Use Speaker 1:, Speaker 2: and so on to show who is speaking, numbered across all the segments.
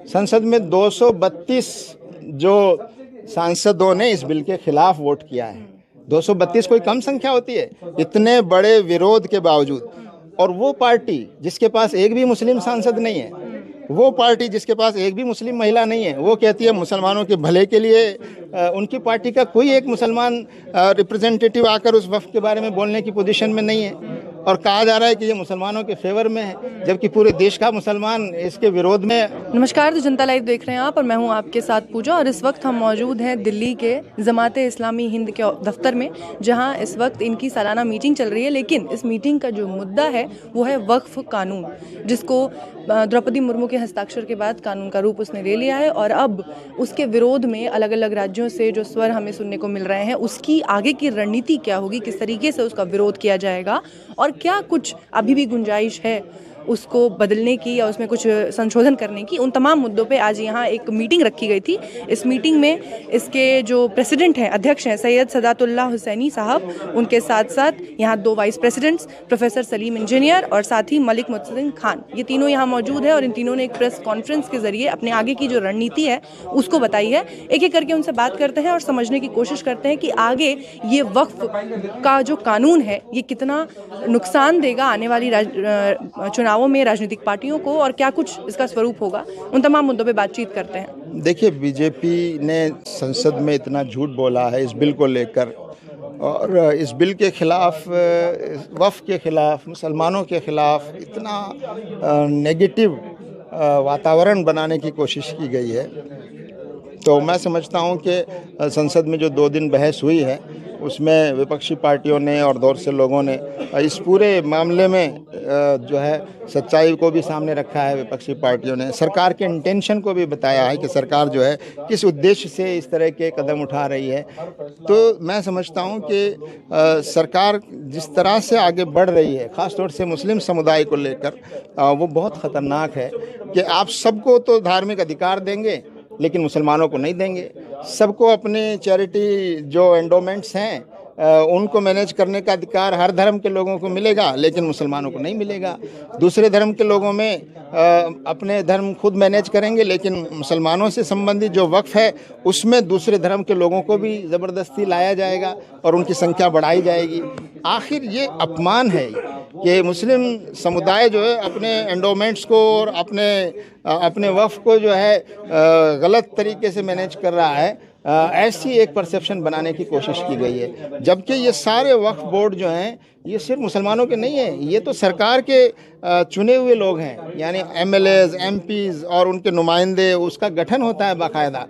Speaker 1: संसद में 232 जो सांसदों ने इस बिल के खिलाफ वोट किया है। 232 कोई कम संख्या होती है? इतने बड़े विरोध के बावजूद, और वो पार्टी जिसके पास एक भी मुस्लिम सांसद नहीं है, वो पार्टी जिसके पास एक भी मुस्लिम महिला नहीं है, वो कहती है मुसलमानों के भले के लिए उनकी पार्टी का कोई एक मुसलमान रिप्रेजेंटेटिव आकर उस वफ़द के बारे में बोलने की पोजीशन में नहीं है, और कहा जा रहा है कि ये मुसलमानों के फेवर में है, जबकि पूरे देश का मुसलमान इसके विरोध में।
Speaker 2: नमस्कार, तो जनता लाइव देख रहे हैं आप, और मैं हूं आपके साथ पूजा। और इस वक्त हम मौजूद हैं दिल्ली के जमाते इस्लामी हिंद के दफ्तर में, जहां इस वक्त इनकी सालाना मीटिंग चल रही है। लेकिन इस मीटिंग का जो मुद्दा है वो है वक्फ कानून, जिसको द्रौपदी मुर्मू के हस्ताक्षर के बाद कानून का रूप उसने ले लिया है। और अब उसके विरोध में अलग अलग राज्यों से जो स्वर हमें सुनने को मिल रहे हैं, उसकी आगे की रणनीति क्या होगी, किस तरीके से उसका विरोध किया जाएगा, और क्या कुछ अभी भी गुंजाइश है उसको बदलने की या उसमें कुछ संशोधन करने की, उन तमाम मुद्दों पे आज यहाँ एक मीटिंग रखी गई थी। इस मीटिंग में इसके जो प्रेसिडेंट हैं, अध्यक्ष हैं सैयद सदातुल्लाह हुसैनी साहब, उनके साथ साथ यहाँ 2 vice presidents professor Salim Engineer और साथ ही मलिक मुहसिन खान, ये तीनों यहाँ मौजूद है। और इन तीनों ने एक प्रेस कॉन्फ्रेंस के जरिए अपने आगे की जो रणनीति है उसको बताई है। एक एक करके उनसे बात करते हैं और समझने की कोशिश करते हैं कि आगे ये वक्फ का जो कानून है ये कितना नुकसान देगा आने वाली चुनावों में राजनीतिक पार्टियों को, और क्या कुछ इसका स्वरूप होगा। उन तमाम मुद्दों पे बातचीत करते हैं।
Speaker 1: देखिए, बीजेपी ने संसद में इतना झूठ बोला है इस बिल को लेकर, और इस बिल के खिलाफ, वक्फ के खिलाफ, मुसलमानों के खिलाफ इतना नेगेटिव वातावरण बनाने की कोशिश की गई है। तो मैं समझता हूं कि संसद में जो 2 दिन बहस हुई है उसमें विपक्षी पार्टियों ने और दौर से लोगों ने इस पूरे मामले में जो है सच्चाई को भी सामने रखा है। विपक्षी पार्टियों ने सरकार के इंटेंशन को भी बताया है कि सरकार जो है किस उद्देश्य से इस तरह के कदम उठा रही है। तो मैं समझता हूं कि सरकार जिस तरह से आगे बढ़ रही है, ख़ास तौर से मुस्लिम समुदाय को लेकर, वो बहुत ख़तरनाक है कि आप सबको तो धार्मिक अधिकार देंगे लेकिन मुसलमानों को नहीं देंगे। सबको अपने चैरिटी जो एंडोमेंट्स हैं उनको मैनेज करने का अधिकार हर धर्म के लोगों को मिलेगा, लेकिन मुसलमानों को नहीं मिलेगा। दूसरे धर्म के लोगों में अपने धर्म खुद मैनेज करेंगे, लेकिन मुसलमानों से संबंधित जो वक्फ है उसमें दूसरे धर्म के लोगों को भी ज़बरदस्ती लाया जाएगा और उनकी संख्या बढ़ाई जाएगी। आखिर ये अपमान है कि मुस्लिम समुदाय जो है अपने एंडोमेंट्स को और अपने वक्फ को जो है गलत तरीके से मैनेज कर रहा है। ऐसी एक परसेप्शन बनाने की कोशिश की गई है, जबकि ये सारे वक्फ बोर्ड जो हैं ये सिर्फ मुसलमानों के नहीं हैं, ये तो सरकार के चुने हुए लोग हैं, यानी MLAs, MPs और उनके नुमाइंदे, उसका गठन होता है बाकायदा।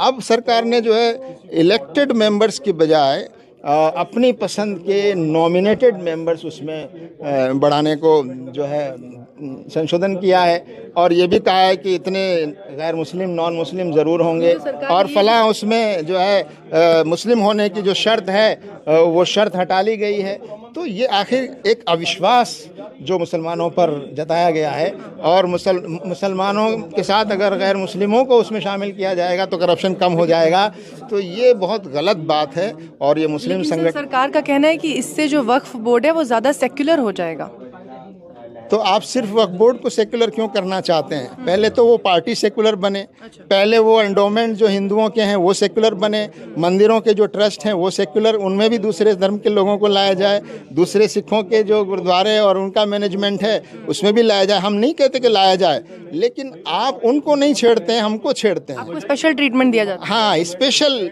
Speaker 1: अब सरकार ने जो है इलेक्टेड मेंबर्स की बजाय अपनी पसंद के नॉमिनेटेड मेंबर्स उसमें बढ़ाने को जो है संशोधन किया है, और ये भी कहा है कि इतने गैर मुस्लिम, नॉन मुस्लिम ज़रूर होंगे, और फलां उसमें जो है मुस्लिम होने की जो शर्त है वो शर्त हटा ली गई है। तो ये आखिर एक अविश्वास जो मुसलमानों पर जताया गया है, और मुसलमानों के साथ अगर गैर मुस्लिमों को उसमें शामिल किया जाएगा तो करप्शन कम हो जाएगा। तो ये बहुत गलत बात है। और ये मुस्लिम संगठन,
Speaker 2: सरकार का कहना है कि इससे जो वक्फ बोर्ड है वो ज़्यादा सेक्युलर हो जाएगा।
Speaker 1: तो आप सिर्फ वक्फ बोर्ड को सेकुलर क्यों करना चाहते हैं? पहले तो वो पार्टी सेकुलर बने, पहले वो एंडोमेंट जो हिंदुओं के हैं वो सेकुलर बने, मंदिरों के जो ट्रस्ट हैं वो सेकुलर, उनमें भी दूसरे धर्म के लोगों को लाया जाए, दूसरे सिखों के जो गुरुद्वारे और उनका मैनेजमेंट है उसमें भी लाया जाए। हम नहीं कहते कि लाया जाए, लेकिन आप उनको नहीं छेड़ते हैं, हमको छेड़ते हैं।
Speaker 2: आपको स्पेशल ट्रीटमेंट दिया जाता है।
Speaker 1: हाँ, स्पेशल,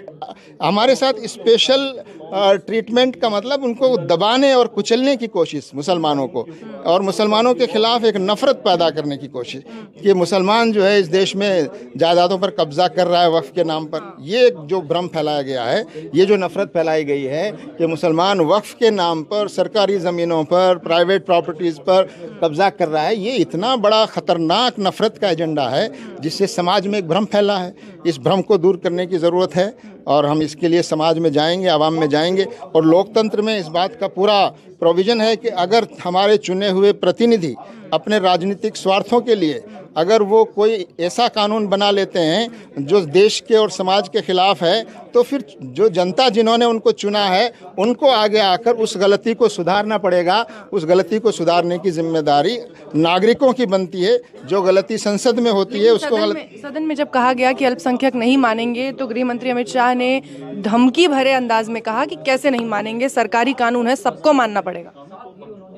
Speaker 1: हमारे साथ स्पेशल ट्रीटमेंट का मतलब उनको दबाने और कुचलने की कोशिश मुसलमानों को, और मुसलमानों के खिलाफ एक नफ़रत पैदा करने की कोशिश कि मुसलमान जो है इस देश में जायदादों पर कब्जा कर रहा है वक्फ के नाम पर। ये जो भ्रम फैलाया गया है, ये जो नफ़रत फैलाई गई है कि मुसलमान वक्फ के नाम पर सरकारी ज़मीनों पर, प्राइवेट प्रॉपर्टीज़ पर कब्जा कर रहा है, ये इतना बड़ा ख़तरनाक नफ़रत का एजेंडा है जिससे समाज में एक भ्रम फैला है। इस भ्रम को दूर करने की ज़रूरत है, और हम इसके लिए समाज में जाएंगे, आवाम में जाएंगे। और लोकतंत्र में इस बात का पूरा प्रोविज़न है कि अगर हमारे चुने हुए प्रतिनिधि अपने राजनीतिक स्वार्थों के लिए अगर वो कोई ऐसा कानून बना लेते हैं जो देश के और समाज के खिलाफ है, तो फिर जो जनता जिन्होंने उनको चुना है उनको आगे आकर उस गलती को सुधारना पड़ेगा। उस गलती को सुधारने की जिम्मेदारी नागरिकों की बनती है। जो गलती संसद में होती है उसको
Speaker 2: सदन में जब कहा गया कि अल्पसंख्यक नहीं मानेंगे, तो गृह मंत्री अमित शाह ने धमकी भरे अंदाज में कहा कि कैसे नहीं मानेंगे, सरकारी कानून है, सबको मानना पड़ेगा।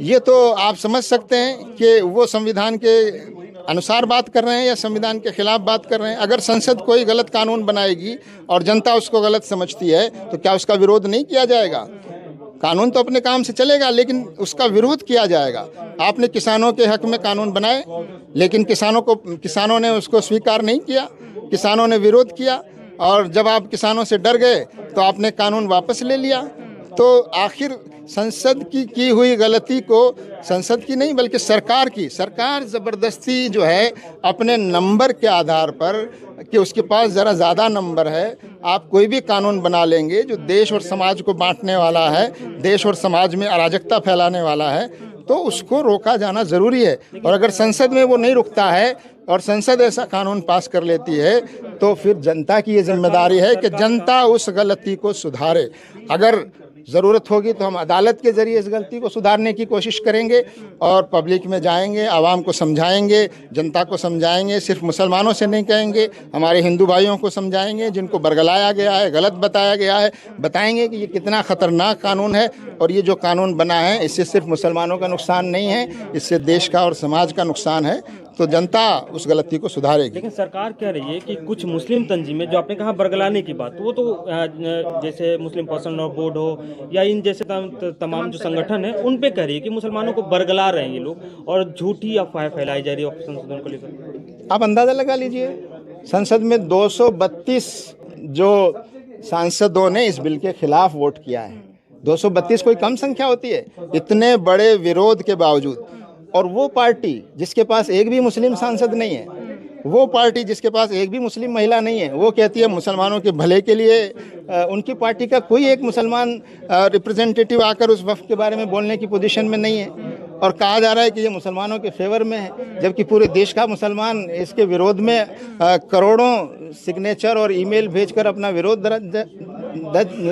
Speaker 1: ये तो आप समझ सकते हैं कि वो संविधान के अनुसार बात कर रहे हैं या संविधान के खिलाफ बात कर रहे हैं। अगर संसद कोई गलत कानून बनाएगी और जनता उसको गलत समझती है तो क्या उसका विरोध नहीं किया जाएगा? कानून तो अपने काम से चलेगा, लेकिन उसका विरोध किया जाएगा। आपने किसानों के हक में कानून बनाए, लेकिन किसानों ने उसको स्वीकार नहीं किया, किसानों ने विरोध किया, और जब आप किसानों से डर गए तो आपने कानून वापस ले लिया। तो आखिर संसद की हुई गलती को, संसद की नहीं बल्कि सरकार ज़बरदस्ती जो है अपने नंबर के आधार पर कि उसके पास ज़रा ज़्यादा नंबर है, आप कोई भी कानून बना लेंगे जो देश और समाज को बांटने वाला है, देश और समाज में अराजकता फैलाने वाला है, तो उसको रोका जाना ज़रूरी है। और अगर संसद में वो नहीं रुकता है और संसद ऐसा कानून पास कर लेती है, तो फिर जनता की ये जिम्मेदारी है कि जनता उस गलती को सुधारे। अगर ज़रूरत होगी तो हम अदालत के ज़रिए इस गलती को सुधारने की कोशिश करेंगे और पब्लिक में जाएंगे, आवाम को समझाएंगे, जनता को समझाएंगे। सिर्फ मुसलमानों से नहीं कहेंगे, हमारे हिंदू भाइयों को समझाएंगे जिनको बरगलाया गया है, गलत बताया गया है। बताएंगे कि ये कितना ख़तरनाक कानून है और ये जो कानून बना है इससे सिर्फ मुसलमानों का नुकसान नहीं है, इससे देश का और समाज का नुकसान है। तो जनता उस गलती को सुधारेगी।
Speaker 3: लेकिन सरकार कह रही है कि कुछ मुस्लिम तंजीमें, जो आपने कहा बरगलाने की बात, वो तो जैसे मुस्लिम पर्सनल लॉ बोर्ड हो या इन जैसे तमाम जो संगठन है उन पे कह रही है कि मुसलमानों को बरगला रहे हैं ये लोग और झूठी अफवाहें फैलाई जा रही है संशोधन को लेकर।
Speaker 1: आप अंदाज़ा लगा लीजिए, संसद में 232 जो सांसदों ने इस बिल के खिलाफ वोट किया है। 232 कोई कम संख्या होती है? इतने बड़े विरोध के बावजूद, और वो पार्टी जिसके पास एक भी मुस्लिम सांसद नहीं है, वो पार्टी जिसके पास एक भी मुस्लिम महिला नहीं है, वो कहती है मुसलमानों के भले के लिए उनकी पार्टी का कोई एक मुसलमान रिप्रेजेंटेटिव आकर उस वफ़द के बारे में बोलने की पोजीशन में नहीं है, और कहा जा रहा है कि ये मुसलमानों के फेवर में है, जबकि पूरे देश का मुसलमान इसके विरोध में करोड़ों सिग्नेचर और ईमेल भेजकर अपना विरोध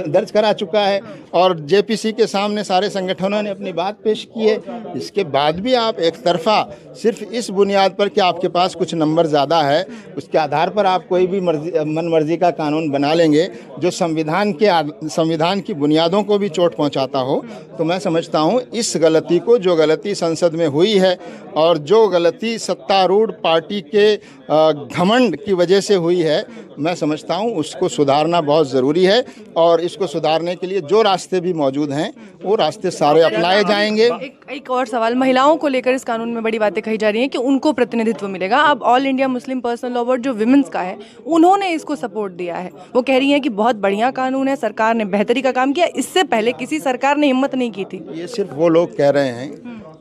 Speaker 1: दर्ज करा चुका है। और जेपीसी के सामने सारे संगठनों ने अपनी बात पेश की है। इसके बाद भी आप एक तरफा सिर्फ इस बुनियाद पर कि आपके पास कुछ नंबर ज़्यादा है, उसके आधार पर आप कोई भी मन मर्जी का कानून बना लेंगे जो संविधान की बुनियादों को भी चोट पहुंचाता हो, तो मैं समझता हूं इस गलती को, जो गलती संसद में हुई है और जो गलती सत्तारूढ़ पार्टी के घमंड की वजह से हुई है, मैं समझता हूं उसको सुधारना बहुत ज़रूरी है। और इसको सुधारने के लिए जो रास्ते भी मौजूद हैं वो रास्ते सारे अपनाए जाएंगे।
Speaker 2: एक और सवाल, महिलाओं को लेकर इस कानून में बड़ी बातें कही जा रही हैं कि उनको प्रतिनिधित्व मिलेगा। अब all India Muslim personal law board जो विमेंस का है, उन्होंने इसको सपोर्ट दिया है। वो कह रही हैं कि बहुत बढ़िया कानून है, सरकार ने बेहतरी का काम किया, इससे पहले किसी सरकार ने हिम्मत नहीं की थी।
Speaker 1: ये सिर्फ वो लोग कह रहे हैं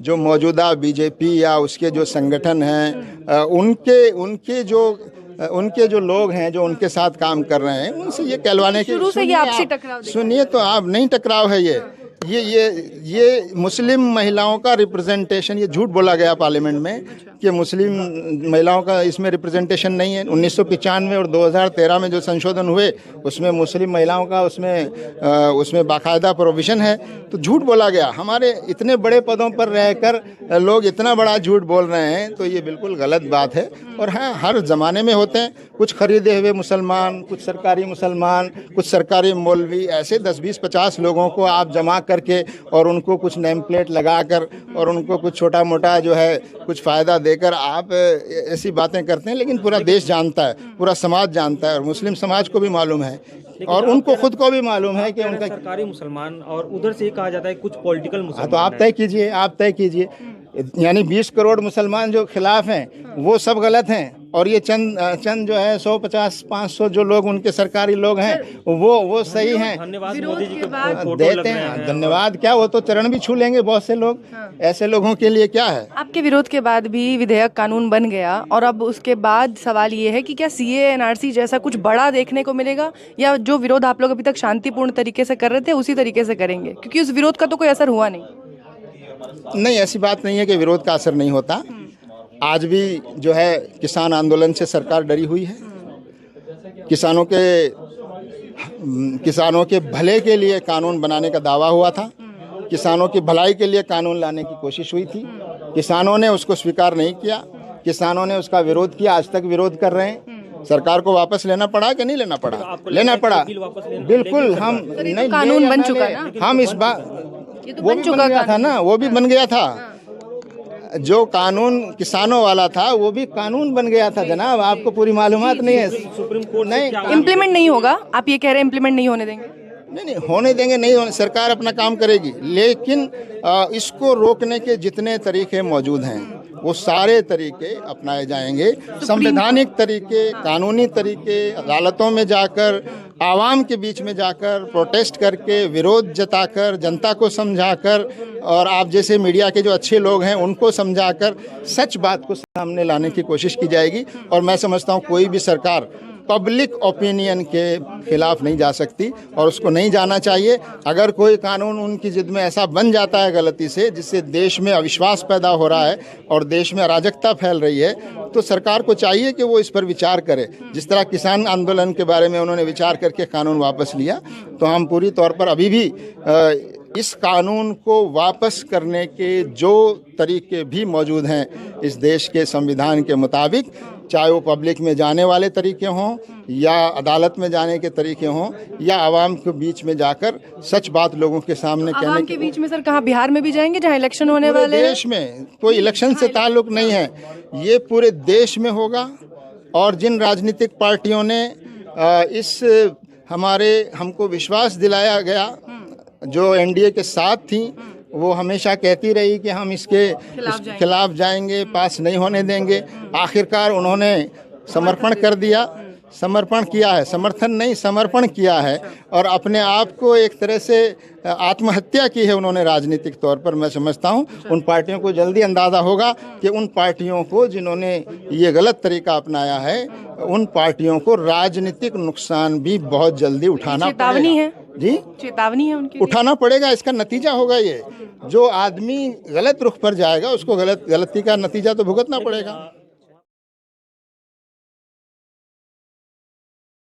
Speaker 1: जो मौजूदा बीजेपी या उसके जो संगठन हैं, उनके जो लोग हैं जो उनके साथ काम कर रहे हैं, उनसे ये कहलवाने की
Speaker 2: शुरू से ये आपसी टकराव
Speaker 1: सुनिए तो आप नहीं टकराव है ये मुस्लिम महिलाओं का रिप्रेजेंटेशन, ये झूठ बोला गया पार्लियामेंट में कि मुस्लिम महिलाओं का इसमें रिप्रेजेंटेशन नहीं है। 1995 और 2013 में जो संशोधन हुए उसमें मुस्लिम महिलाओं का उसमें बाकायदा प्रोविज़न है, तो झूठ बोला गया। हमारे इतने बड़े पदों पर रहकर लोग इतना बड़ा झूठ बोल रहे हैं, तो ये बिल्कुल गलत बात है। और हाँ, हर ज़माने में होते हैं, कुछ खरीदे हुए मुसलमान, कुछ सरकारी मुसलमान, कुछ सरकारी मौलवी, ऐसे 10, 20, 50 लोगों को आप जमा करके और उनको कुछ नेम प्लेट लगाकर और उनको कुछ छोटा मोटा जो है कुछ फ़ायदा देकर आप ऐसी बातें करते हैं। लेकिन पूरा देश जानता है, पूरा समाज जानता है, और मुस्लिम समाज को भी मालूम है और उनको खुद को भी मालूम है कि उनका
Speaker 3: सरकारी मुसलमान और उधर से कहा जाता है कुछ पॉलिटिकल मुसलमान।
Speaker 1: तो आप तय कीजिए, यानी 20 करोड़ मुसलमान जो खिलाफ हैं वो सब गलत हैं, और ये चंद जो है 100, 50, 500 जो लोग उनके सरकारी लोग हैं वो सही हैं।
Speaker 3: धन्यवाद मोदी जी को
Speaker 1: देते हैं, धन्यवाद क्या, वो तो चरण भी छू लेंगे बहुत से लोग। ऐसे लोगों के लिए क्या है।
Speaker 2: आपके विरोध के बाद भी विधेयक कानून बन गया, और अब उसके बाद सवाल ये है कि क्या सीए एनआरसी जैसा कुछ बड़ा देखने को मिलेगा, या जो विरोध आप लोग अभी तक शांतिपूर्ण तरीके से कर रहे थे उसी तरीके से करेंगे, क्योंकि उस विरोध का तो कोई असर हुआ नहीं।
Speaker 1: नहीं, ऐसी बात नहीं है कि विरोध का असर नहीं होता। आज भी जो है किसान आंदोलन से सरकार डरी हुई है। किसानों के भले के लिए कानून बनाने का दावा हुआ था, किसानों की भलाई के लिए कानून लाने की कोशिश हुई थी, किसानों ने उसको स्वीकार नहीं किया, किसानों ने उसका विरोध किया, आज तक विरोध कर रहे हैं। सरकार को वापस लेना पड़ा कि नहीं लेना पड़ा? लेना पड़ा, बिल्कुल। हम नहीं,
Speaker 2: कानून बन चुका है ना?
Speaker 1: हम इस बात
Speaker 2: ये तो
Speaker 1: वो
Speaker 2: बन
Speaker 1: भी
Speaker 2: चुका
Speaker 1: बन गया था ना, वो भी बन गया था। जो कानून किसानों वाला था वो भी कानून बन गया था जनाब, आपको पूरी मालूमात नहीं है।
Speaker 3: सुप्रीम कोर्ट
Speaker 1: नहीं,
Speaker 2: इम्प्लीमेंट नहीं होगा, आप ये कह रहे हैं इम्प्लीमेंट नहीं होने देंगे?
Speaker 1: नहीं होने देंगे, नहीं होने, सरकार अपना काम करेगी, लेकिन इसको रोकने के जितने तरीके मौजूद हैं वो सारे तरीके अपनाए जाएंगे। संवैधानिक तरीके, कानूनी तरीके, अदालतों में जाकर, आवाम के बीच में जाकर, प्रोटेस्ट करके, विरोध जताकर, जनता को समझाकर, और आप जैसे मीडिया के जो अच्छे लोग हैं उनको समझाकर सच बात को सामने लाने की कोशिश की जाएगी। और मैं समझता हूँ कोई भी सरकार पब्लिक ओपिनियन के खिलाफ नहीं जा सकती और उसको नहीं जाना चाहिए। अगर कोई कानून उनकी जिद में ऐसा बन जाता है गलती से, जिससे देश में अविश्वास पैदा हो रहा है और देश में अराजकता फैल रही है, तो सरकार को चाहिए कि वो इस पर विचार करे। जिस तरह किसान आंदोलन के बारे में उन्होंने विचार करके कानून वापस लिया, तो हम पूरी तौर पर अभी भी इस कानून को वापस करने के जो तरीके भी मौजूद हैं इस देश के संविधान के मुताबिक, चाहे वो पब्लिक में जाने वाले तरीके हों या अदालत में जाने के तरीके हों या आवाम के बीच में जाकर सच बात लोगों के सामने कहने
Speaker 2: आवाम के बीच में सर कहाँ, बिहार में भी जाएंगे जहाँ इलेक्शन होने वाले हैं?
Speaker 1: देश में कोई इलेक्शन से ताल्लुक नहीं है, ये पूरे देश में होगा। और जिन राजनीतिक पार्टियों ने हमको विश्वास दिलाया गया, जो एनडीए के साथ थी, वो हमेशा कहती रही कि हम इसके खिलाफ जाएंगे, पास नहीं होने देंगे। आखिरकार उन्होंने समर्पण कर दिया, समर्पण किया है, समर्थन नहीं समर्पण किया है, और अपने आप को एक तरह से आत्महत्या की है उन्होंने राजनीतिक तौर पर। मैं समझता हूँ उन पार्टियों को जल्दी अंदाज़ा होगा कि उन पार्टियों को जिन्होंने ये गलत तरीका अपनाया है, उन पार्टियों को राजनीतिक नुकसान भी बहुत जल्दी उठाना
Speaker 2: चेतावनी है
Speaker 1: जी,
Speaker 2: चेतावनी है उनकी,
Speaker 1: उठाना पड़ेगा। इसका नतीजा होगा ये, जो आदमी गलत रुख पर जाएगा उसको गलती का नतीजा तो भुगतना पड़ेगा।